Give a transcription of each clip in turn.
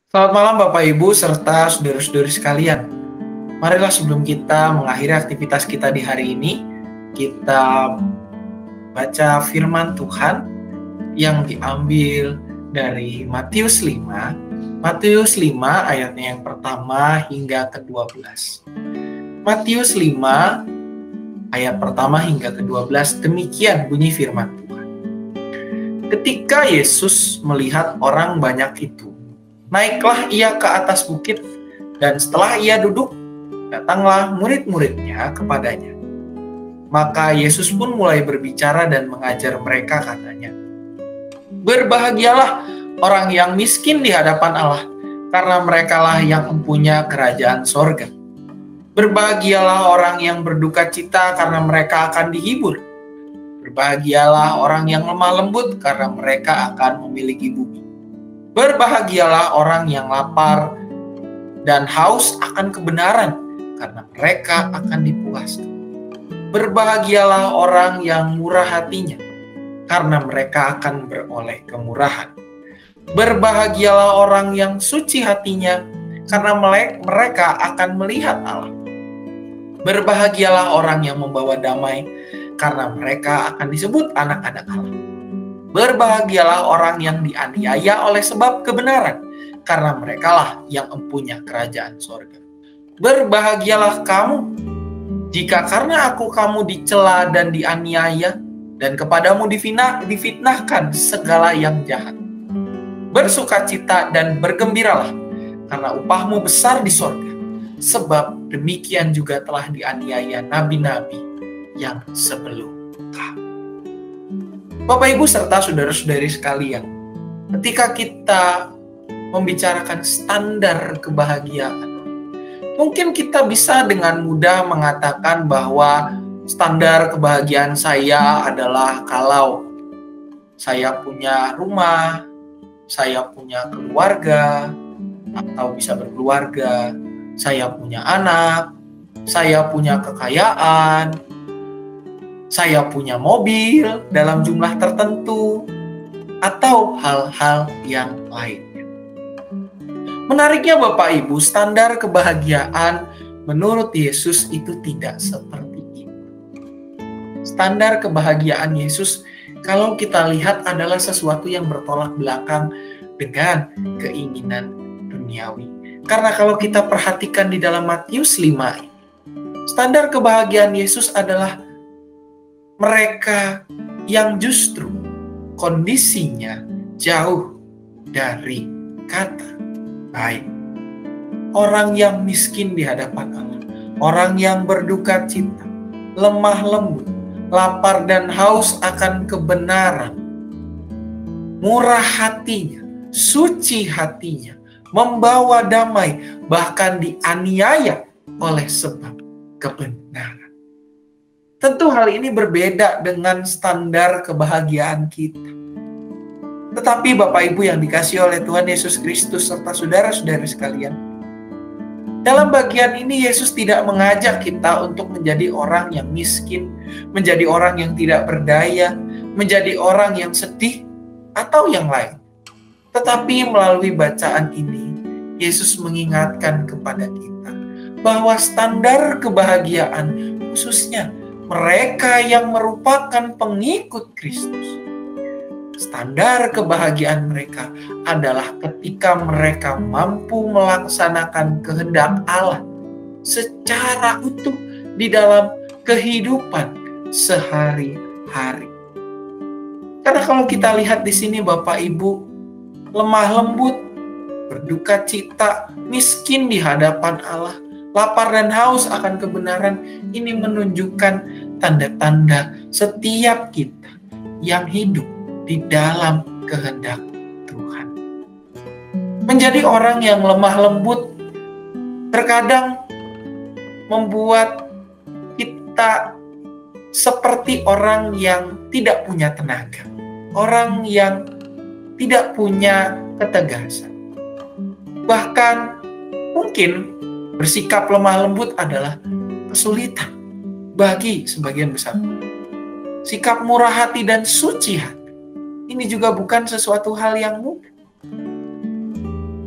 Selamat malam Bapak Ibu serta saudara-saudari sekalian. Marilah sebelum kita mengakhiri aktivitas kita di hari ini, kita baca firman Tuhan yang diambil dari Matius 5. Matius 5 ayatnya yang pertama hingga ke-12. Matius 5 ayat pertama hingga ke-12, demikian bunyi firman Tuhan. Ketika Yesus melihat orang banyak itu, naiklah ia ke atas bukit, dan setelah ia duduk, datanglah murid-muridnya kepadanya. Maka Yesus pun mulai berbicara dan mengajar mereka, katanya, "Berbahagialah orang yang miskin di hadapan Allah, karena merekalah yang mempunyai kerajaan sorga. Berbahagialah orang yang berduka cita, karena mereka akan dihibur. Berbahagialah orang yang lemah lembut, karena mereka akan memiliki bumi. Berbahagialah orang yang lapar dan haus akan kebenaran, karena mereka akan dipuaskan. Berbahagialah orang yang murah hatinya, karena mereka akan beroleh kemurahan. Berbahagialah orang yang suci hatinya, karena mereka akan melihat Allah. Berbahagialah orang yang membawa damai, karena mereka akan disebut anak-anak Allah. Berbahagialah orang yang dianiaya oleh sebab kebenaran, karena merekalah yang mempunyai kerajaan sorga. Berbahagialah kamu, jika karena aku kamu dicela dan dianiaya, dan kepadamu difitnahkan segala yang jahat. Bersukacita dan bergembiralah, karena upahmu besar di sorga, sebab demikian juga telah dianiaya nabi-nabi yang sebelum kamu." Bapak Ibu serta saudara-saudari sekalian, ketika kita membicarakan standar kebahagiaan, mungkin kita bisa dengan mudah mengatakan bahwa standar kebahagiaan saya adalah kalau saya punya rumah, saya punya keluarga, atau bisa berkeluarga, saya punya anak, saya punya kekayaan, saya punya mobil dalam jumlah tertentu, atau hal-hal yang lainnya. Menariknya Bapak Ibu, standar kebahagiaan menurut Yesus itu tidak seperti itu. Standar kebahagiaan Yesus, kalau kita lihat, adalah sesuatu yang bertolak belakang dengan keinginan duniawi. Karena kalau kita perhatikan di dalam Matius 5 ini, standar kebahagiaan Yesus adalah mereka yang justru kondisinya jauh dari kata baik. Orang yang miskin di hadapan Allah, orang yang berduka cita, lemah lembut, lapar dan haus akan kebenaran, murah hatinya, suci hatinya, membawa damai, bahkan dianiaya oleh sebab kebenaran. Tentu hal ini berbeda dengan standar kebahagiaan kita. Tetapi Bapak Ibu yang dikasihi oleh Tuhan Yesus Kristus serta saudara-saudari sekalian, dalam bagian ini Yesus tidak mengajak kita untuk menjadi orang yang miskin, menjadi orang yang tidak berdaya, menjadi orang yang sedih, atau yang lain. Tetapi melalui bacaan ini, Yesus mengingatkan kepada kita bahwa standar kebahagiaan, khususnya mereka yang merupakan pengikut Kristus, standar kebahagiaan mereka adalah ketika mereka mampu melaksanakan kehendak Allah secara utuh di dalam kehidupan sehari-hari. Karena kalau kita lihat di sini Bapak Ibu, lemah lembut, berduka cita, miskin di hadapan Allah, lapar dan haus akan kebenaran, ini menunjukkan tanda-tanda setiap kita yang hidup di dalam kehendak Tuhan. Menjadi orang yang lemah lembut terkadang membuat kita seperti orang yang tidak punya tenaga, orang yang tidak punya ketegasan. Bahkan mungkin bersikap lemah lembut adalah kesulitan bagi sebagian besar. Sikap murah hati dan suci hati, ini juga bukan sesuatu hal yang mudah.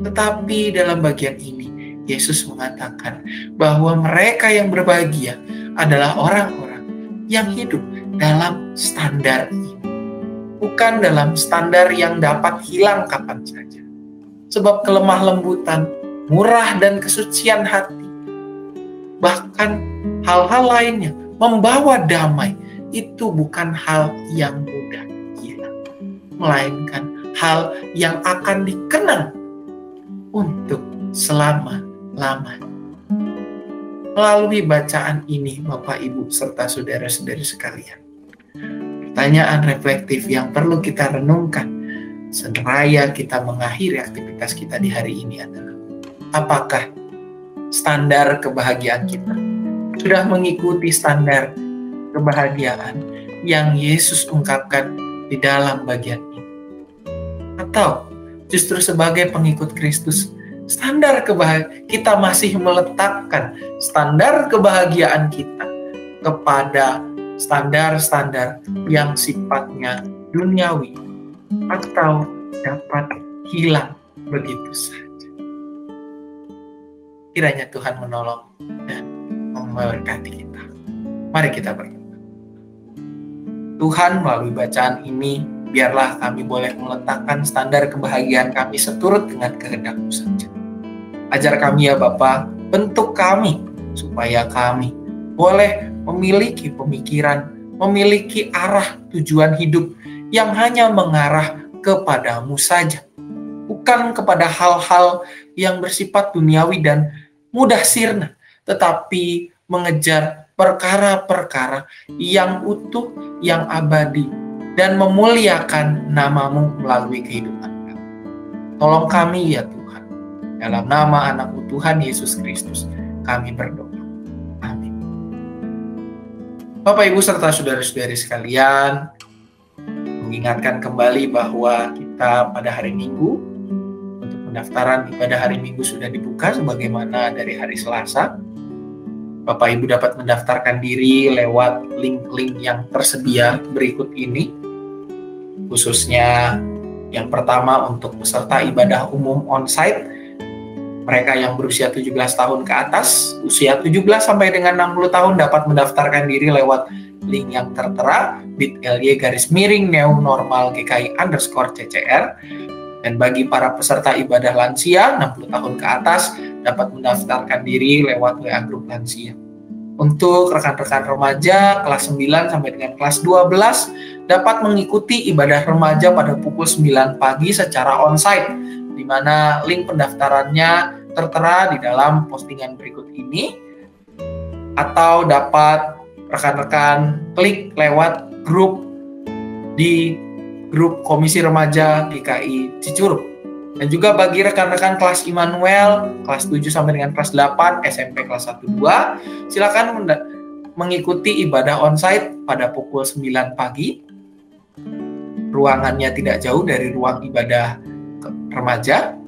Tetapi dalam bagian ini, Yesus mengatakan bahwa mereka yang berbahagia adalah orang-orang yang hidup dalam standar ini. Bukan dalam standar yang dapat hilang kapan saja. Sebab kelemah lembutan, murah dan kesucian hati, bahkan hal-hal lainnya membawa damai, itu bukan hal yang mudah hilang, melainkan hal yang akan dikenang untuk selama-lamanya. Melalui bacaan ini, Bapak, Ibu, serta saudara-saudari sekalian, pertanyaan reflektif yang perlu kita renungkan seraya kita mengakhiri aktivitas kita di hari ini adalah, apakah standar kebahagiaan kita sudah mengikuti standar kebahagiaan yang Yesus ungkapkan di dalam bagian ini? Atau justru sebagai pengikut Kristus, standar kebahagiaan kita masih meletakkan standar kebahagiaan kita kepada standar-standar yang sifatnya duniawi atau dapat hilang begitu saja. Kiranya Tuhan menolong dan memberkati kita. Mari kita berdoa. Tuhan, melalui bacaan ini, biarlah kami boleh meletakkan standar kebahagiaan kami seturut dengan kehendak-Mu saja. Ajar kami ya Bapa, bentuk kami supaya kami boleh memiliki pemikiran, memiliki arah tujuan hidup yang hanya mengarah kepada-Mu saja. Bukan kepada hal-hal yang bersifat duniawi dan mudah sirna, tetapi mengejar perkara-perkara yang utuh, yang abadi, dan memuliakan nama-Mu melalui kehidupan kami. Tolong kami ya Tuhan, dalam nama anak-Mu Tuhan Yesus Kristus, kami berdoa. Amin. Bapak, Ibu, serta saudara-saudari sekalian, mengingatkan kembali bahwa kita pada hari Minggu, untuk pendaftaran ibadah hari Minggu sudah dibuka sebagaimana dari hari Selasa. Bapak Ibu dapat mendaftarkan diri lewat link-link yang tersedia berikut ini. Khususnya yang pertama untuk peserta ibadah umum onsite, mereka yang berusia 17 tahun ke atas, usia 17 sampai dengan 60 tahun dapat mendaftarkan diri lewat link yang tertera bit.ly/new-normal-gki_ccr. Dan bagi para peserta ibadah lansia 60 tahun ke atas dapat mendaftarkan diri lewat WA grup lansia. Untuk rekan-rekan remaja kelas 9 sampai dengan kelas 12 dapat mengikuti ibadah remaja pada pukul 9 pagi secara onsite, di mana link pendaftarannya tertera di dalam postingan berikut ini, atau dapat rekan-rekan klik lewat grup di grup Komisi Remaja GKI Cicurug. Dan juga bagi rekan-rekan kelas Immanuel, kelas 7 sampai dengan kelas 8, SMP kelas 1-2, silakan mengikuti ibadah onsite pada pukul 9 pagi. Ruangannya tidak jauh dari ruang ibadah remaja,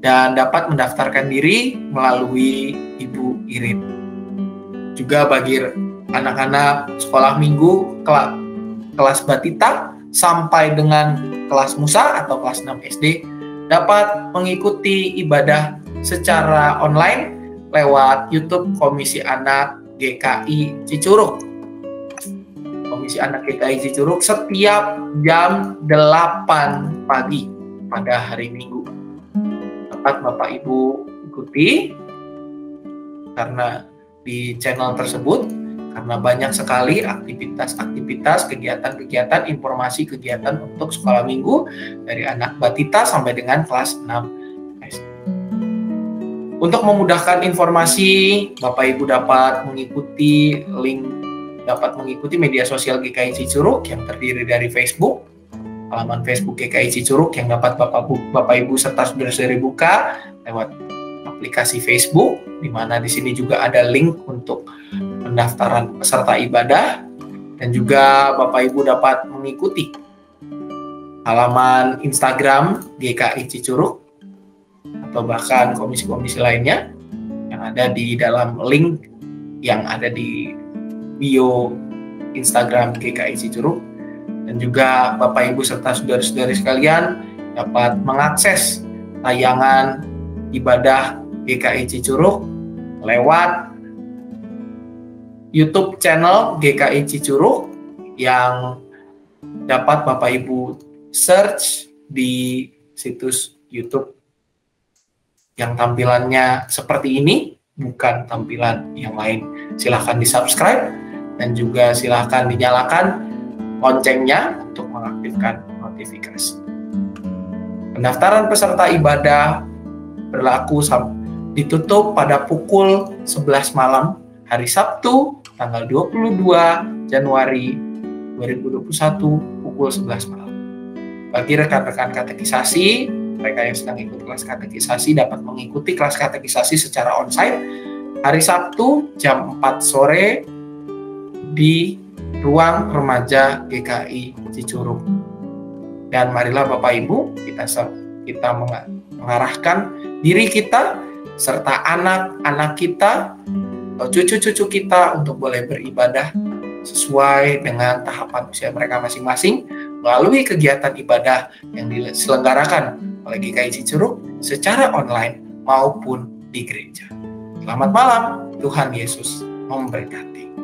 dan dapat mendaftarkan diri melalui Ibu Irin. Juga bagi anak-anak sekolah minggu kelas Batita sampai dengan kelas Musa atau kelas 6 SD dapat mengikuti ibadah secara online lewat YouTube Komisi Anak GKI Cicurug. Komisi Anak GKI Cicurug setiap jam 8 pagi pada hari Minggu. Dapat Bapak Ibu ikuti karena di channel tersebut, karena banyak sekali aktivitas-aktivitas, kegiatan-kegiatan, informasi kegiatan untuk sekolah minggu dari anak batita sampai dengan kelas 6 SD. Untuk memudahkan informasi, Bapak Ibu dapat mengikuti media sosial GKI Cicurug yang terdiri dari Facebook, halaman Facebook GKI Cicurug yang dapat Bapak Ibu serta saudara-saudari buka lewat aplikasi Facebook, di mana di sini juga ada link untuk pendaftaran peserta ibadah, dan juga Bapak Ibu dapat mengikuti halaman Instagram GKI Cicurug atau bahkan komisi-komisi lainnya yang ada di dalam link yang ada di bio Instagram GKI Cicurug. Dan juga Bapak Ibu serta saudara-saudari sekalian dapat mengakses tayangan ibadah GKI Cicurug lewat YouTube channel GKI Cicurug yang dapat Bapak Ibu search di situs YouTube yang tampilannya seperti ini, bukan tampilan yang lain. Silahkan di-subscribe dan juga silahkan dinyalakan loncengnya untuk mengaktifkan notifikasi. Pendaftaran peserta ibadah berlaku ditutup pada pukul 11 malam hari Sabtu tanggal 22 Januari 2021 pukul 11 malam. Bagi rekan-rekan katekisasi, mereka yang sedang ikut kelas katekisasi dapat mengikuti kelas katekisasi secara onsite hari Sabtu jam 4 sore di ruang remaja GKI Cicurug. Dan marilah Bapak Ibu, kita mengarahkan diri kita serta anak-anak kita atau cucu-cucu kita untuk boleh beribadah sesuai dengan tahapan usia mereka masing-masing melalui kegiatan ibadah yang diselenggarakan oleh GKI Cicurug secara online maupun di gereja. Selamat malam, Tuhan Yesus memberkati.